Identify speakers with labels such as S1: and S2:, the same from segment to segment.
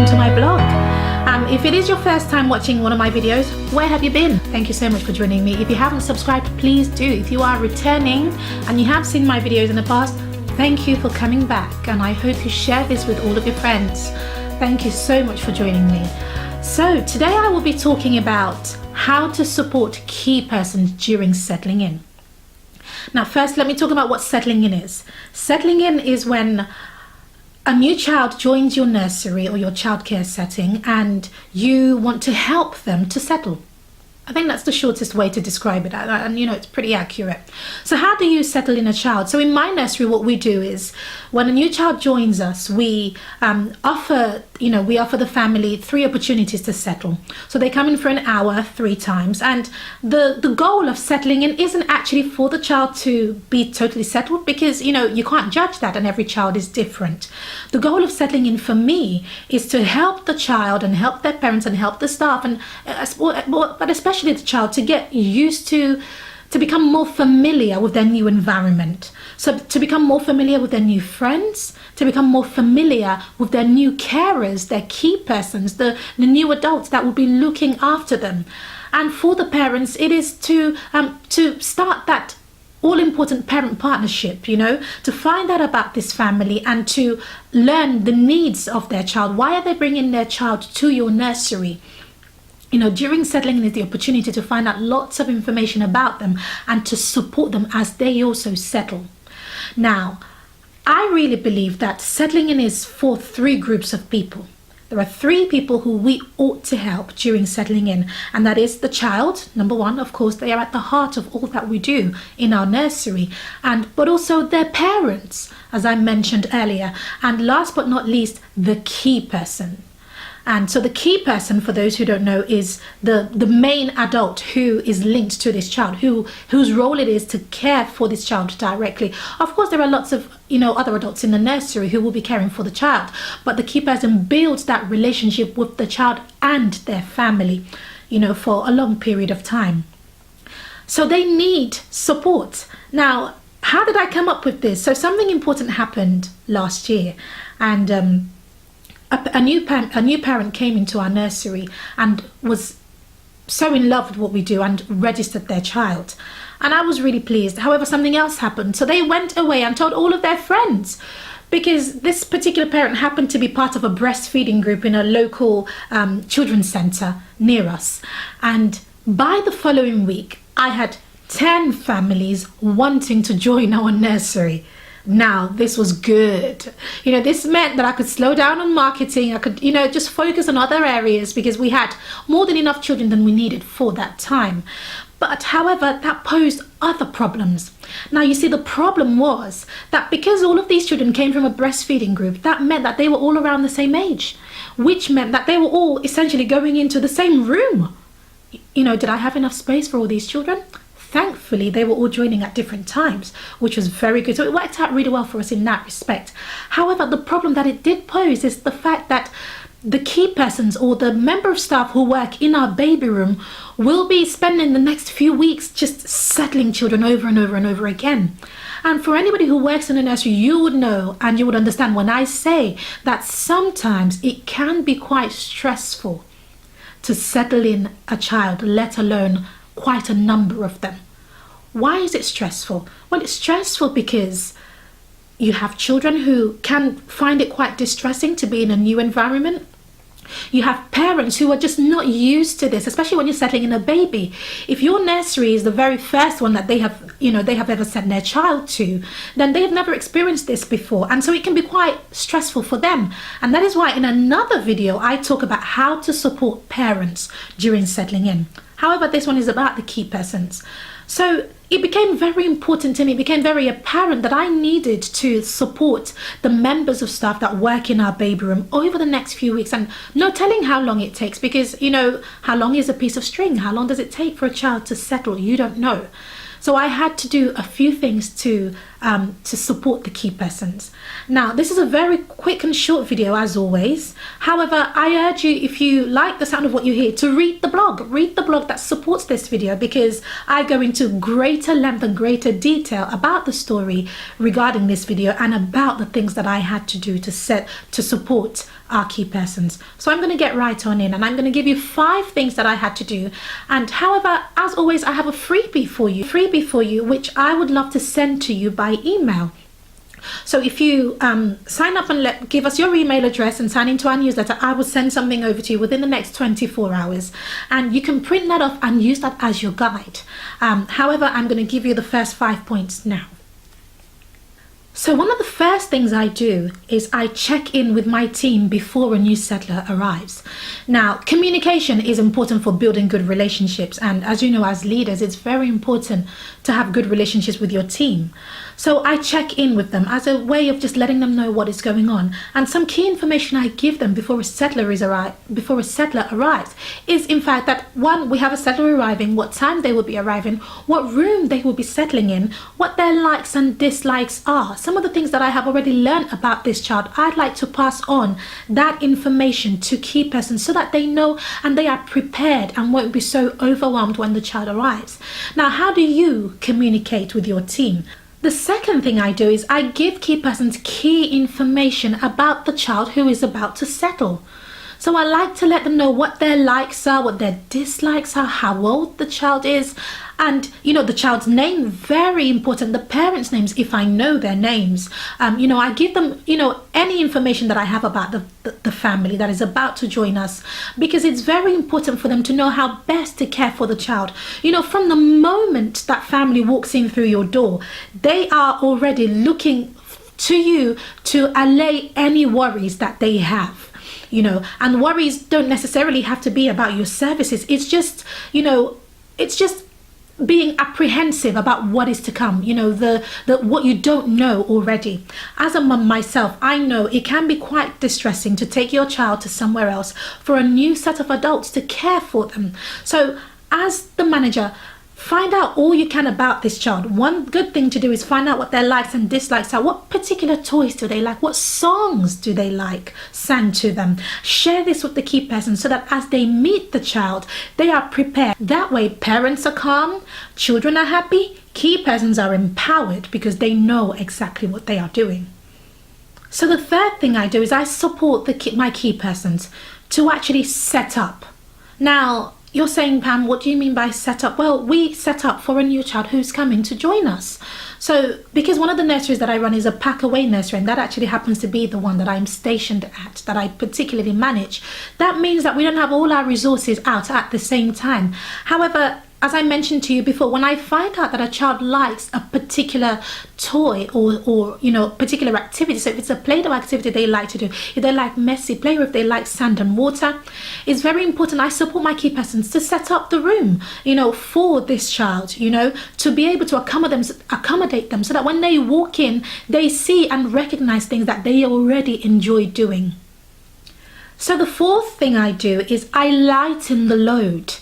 S1: to my blog. If it is your first time watching one of my videos, where have you been? Thank you so much for joining me. If you haven't subscribed, please do. If you are returning and you have seen my videos in the past, thank you for coming back, and I hope you share this with all of your friends. Thank you so much for joining me. So today I will be talking about how to support key persons during settling in. Now first, let me talk about what settling in is. Settling in is when a new child joins your nursery or your childcare setting and you want to help them to settle. I think that's the shortest way to describe it, and it's pretty accurate. So how do you settle in a child? So in my nursery, what we do is when a new child joins us, we offer the family 3 opportunities to settle. So they come in for an hour 3 times, and the goal of settling in isn't actually for the child to be totally settled, because you can't judge that, and every child is different. The goal of settling in for me is to help the child and help their parents and help the staff, and but especially the child, to get used to become more familiar with their new environment. So to become more familiar with their new friends, to become more familiar with their new carers, their key persons, the new adults that will be looking after them. And for the parents, it is to start that all-important parent partnership, to find out about this family and to learn the needs of their child. Why are they bringing their child to your nursery? During settling in is the opportunity to find out lots of information about them and to support them as they also settle. Now, I really believe that settling in is for 3 groups of people. There are 3 people who we ought to help during settling in, and that is the child. Number 1, of course, they are at the heart of all that we do in our nursery, but also their parents, as I mentioned earlier, and last but not least, the key person. And so the key person, for those who don't know, is the main adult who is linked to this child, whose role it is to care for this child directly. Of course, there are lots of other adults in the nursery who will be caring for the child, but the key person builds that relationship with the child and their family, for a long period of time. So they need support. Now, how did I come up with this? So something important happened last year, and a new parent came into our nursery and was so in love with what we do and registered their child. And I was really pleased. However, something else happened. So they went away and told all of their friends, because this particular parent happened to be part of a breastfeeding group in a local children's centre near us. And by the following week, I had 10 families wanting to join our nursery. Now, this was good. This meant that I could slow down on marketing. I could, just focus on other areas, because we had more than enough children than we needed for that time. But however, that posed other problems. Now, you see, the problem was that because all of these children came from a breastfeeding group, that meant that they were all around the same age, which meant that they were all essentially going into the same room. Did I have enough space for all these children? Thankfully, they were all joining at different times, which was very good. So it worked out really well for us in that respect. However, the problem that it did pose is the fact that the key persons or the member of staff who work in our baby room will be spending the next few weeks just settling children over and over and over again. And for anybody who works in a nursery, you would know and you would understand when I say that sometimes it can be quite stressful to settle in a child, let alone quite a number of them. Why is it stressful? Well, it's stressful because you have children who can find it quite distressing to be in a new environment. You have parents who are just not used to this, especially when you're settling in a baby. If your nursery is the very first one that they have ever sent their child to, then they have never experienced this before. And so it can be quite stressful for them. And that is why in another video, I talk about how to support parents during settling in. However, this one is about the key persons. So it became very important to me, it became very apparent that I needed to support the members of staff that work in our baby room over the next few weeks, and no telling how long it takes, because how long is a piece of string? How long does it take for a child to settle? You don't know. So I had to do a few things to to support the key persons. Now, this is a very quick and short video as always. However, I urge you, if you like the sound of what you hear, to read the blog that supports this video, because I go into greater length and greater detail about the story regarding this video and about the things that I had to do to support our key persons. So I'm going to get right on in, and I'm going to give you 5 things that I had to do. And however, as always, I have a freebie for you, which I would love to send to you by email. So if you sign up and give us your email address and sign into our newsletter, I will send something over to you within the next 24 hours, and you can print that off and use that as your guide. However, I'm going to give you the first 5 points now. So one of the first things I do is I check in with my team before a new settler arrives. Now, communication is important for building good relationships, and as you know, as leaders, it's very important to have good relationships with your team. So I check in with them as a way of just letting them know what is going on. And some key information I give them before a settler arrives is, in fact, that 1, we have a settler arriving, what time they will be arriving, what room they will be settling in, what their likes and dislikes are. Some of the things that I have already learned about this child, I'd like to pass on that information to key persons so that they know and they are prepared and won't be so overwhelmed when the child arrives. Now, how do you communicate with your team? The second thing I do is I give key persons key information about the child who is about to settle. So I like to let them know what their likes are, what their dislikes are, how old the child is, and the child's name, very important, the parents' names if I know their names. I give them any information that I have about the family that is about to join us, because it's very important for them to know how best to care for the child. From the moment that family walks in through your door, they are already looking to you to allay any worries that they have. And worries don't necessarily have to be about your services. It's just being apprehensive about what is to come, the what you don't know already. As a mum myself, I know it can be quite distressing to take your child to somewhere else for a new set of adults to care for them. So as the manager, find out all you can about this child. One good thing to do is find out what their likes and dislikes are. What particular toys do they like? What songs do they like sang to them? Share this with the key person so that as they meet the child, they are prepared. That way, parents are calm, children are happy, key persons are empowered because they know exactly what they are doing. So the third thing I do is I support my key persons to actually set up. Now, you're saying, Pam, what do you mean by set up? Well, we set up for a new child who's coming to join us. So because one of the nurseries that I run is a pack away nursery, and that actually happens to be the one that I'm stationed at, that I particularly manage, that means that we don't have all our resources out at the same time. However, as I mentioned to you before, when I find out that a child likes a particular toy or particular activity, so if it's a Play-Doh activity they like to do, if they like messy play, or if they like sand and water, it's very important I support my key persons to set up the room, for this child, to be able to accommodate them so that when they walk in, they see and recognize things that they already enjoy doing. So the fourth thing I do is I lighten the load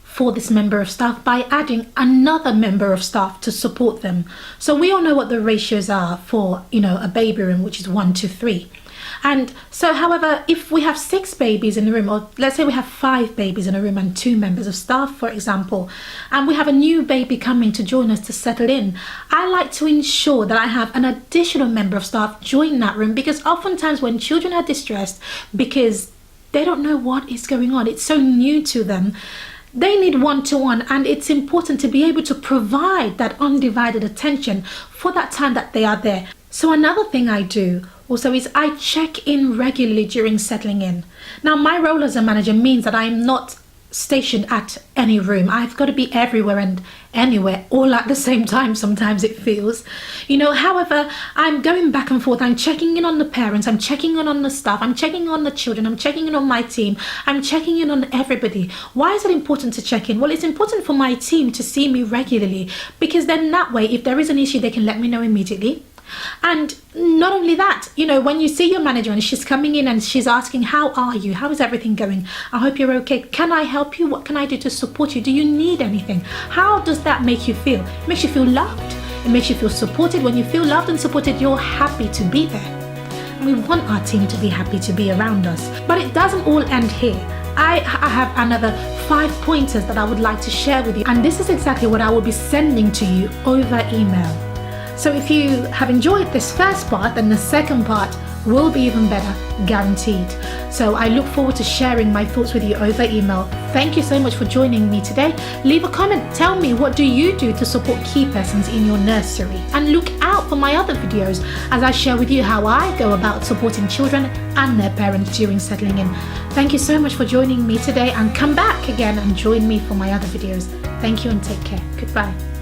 S1: for this member of staff by adding another member of staff to support them. So we all know what the ratios are for, a baby room, which is 1 to 3. And so, however, if we have 6 babies in the room, or let's say we have 5 babies in a room and 2 members of staff, for example, and we have a new baby coming to join us to settle in, I like to ensure that I have an additional member of staff join that room, because oftentimes when children are distressed because they don't know what is going on, it's so new to them, they need one-to-one, and it's important to be able to provide that undivided attention for that time that they are there. So another thing I do also is I check in regularly during settling in. Now, my role as a manager means that I'm not stationed at any room. I've got to be everywhere and anywhere all at the same time, sometimes it feels. However, I'm going back and forth. I'm checking in on the parents, I'm checking in on the staff, I'm checking on the children, I'm checking in on my team, I'm checking in on everybody. Why is it important to check in? Well, it's important for my team to see me regularly, because then that way, if there is an issue, they can let me know immediately. And not only that, when you see your manager and she's coming in and she's asking, how are you? How is everything going? I hope you're okay. Can I help you? What can I do to support you? Do you need anything? How does that make you feel? It makes you feel loved. It makes you feel supported. When you feel loved and supported, you're happy to be there. And we want our team to be happy to be around us. But it doesn't all end here. I have another 5 pointers that I would like to share with you, and this is exactly what I will be sending to you over email. So if you have enjoyed this first part, then the second part will be even better, guaranteed. So I look forward to sharing my thoughts with you over email. Thank you so much for joining me today. Leave a comment, tell me, what do you do to support key persons in your nursery? And look out for my other videos as I share with you how I go about supporting children and their parents during settling in. Thank you so much for joining me today, and come back again and join me for my other videos. Thank you and take care. Goodbye.